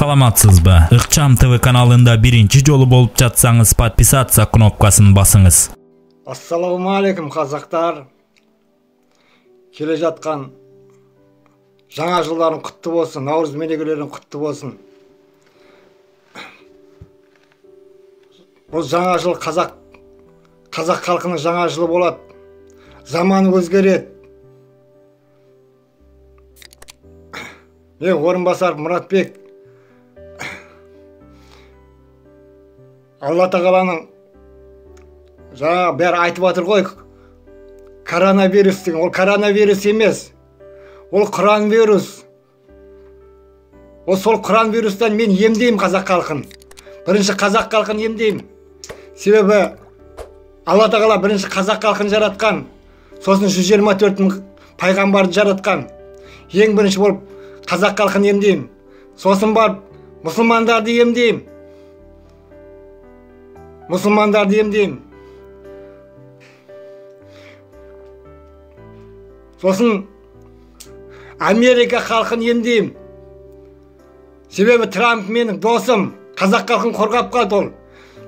Саламатсызбы? Ыкчам ТВ каналында биринчи жолу болуп жатсаңыз, подписаться кнопкасын басыңыз. Ассалаумалейкум қазақтар. Келе жатқан жаңа жылдарың құтты болсын, Наурыз мерекелерің құтты болсын. Бұл жаңа жыл қазақ халқының жаңа жылы болады. Заман өзгереді. Мен орынбасар Мұратбек. Алла тағаланың жаңа бәрі айтып жатыр ғой, коронавирус деген. Ол коронавирус емес, ол Құран вирус. Ол сол Құран вирустан мен емдеймін қазақ халқын. Бірінші қазақ халқын емдеймін. Себебі Алла тағала бірінші қазақ халқын жаратқан, сосын 124 мың пайғамбарды жаратқан. Ең бірінші болып қазақ халқын емдеймін. Сосын барып мұсылмандарды емдеймін. Сосын Америка халқын емдеймін. Себебі Трамп менің досым, қазақ халқын қорғап қалды ол.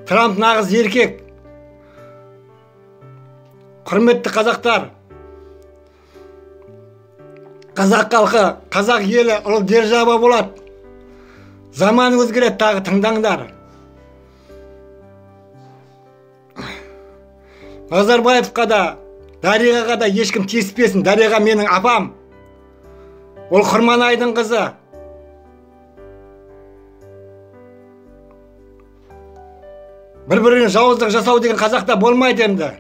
Трамп нағыз еркек. Құрметті қазақтар, қазақ халқы, қазақ елі ұлы держава болады. Заман өзгереді, тағы тыңдаңдар. Назарбаевқа да, Дариғаға да ешкім тиіспесін. Дариға менің апам. Ол Құрманайдың қызы. Бір-біріне жауыздық жасау деген қазақта болмайды енді.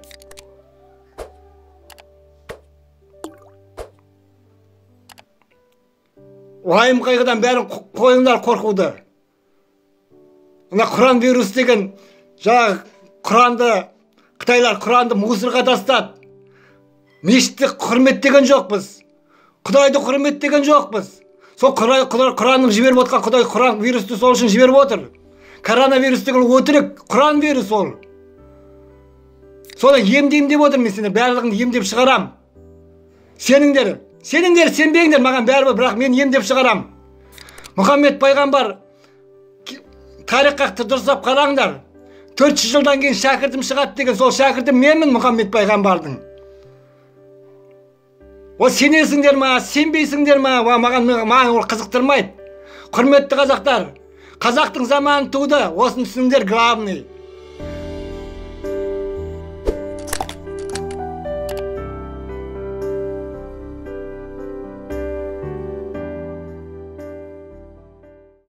Уайым қайғыдан бәрін қойыңдар қорқуды. Құран вирус деген, жаңағы Құранды, Қытайлар Құранды мусорға тастады. Мешітті құрметтеген жоқпыз. Құдайды құрметтеген жоқпыз. Сол Құранның жіберіп отқан Құдай Құран вирусты сол үшін жіберіп отыр. Коронавирус деген өтірік, Құран вирус ол. Соны емдеймін деп отыр, мен сені барлығын емдеп шығарам. Сеніңдер сенбеңдер, маған бәрібір, бірақ мен емдеп шығарам. Мұхаммед пайғамбар тарихқа дұрыстап қараңдар. 400 жылдан кейін шәкіртім шығады деген, сол шәкіртім менмін, Мұхаммед пайғамбардың. Ол сенесіңдер ма, сенбейсіңдер ма, маған ол қызықтырмайды. Құрметті қазақтар, қазақтың заманы туды, осын түсіңдер главный.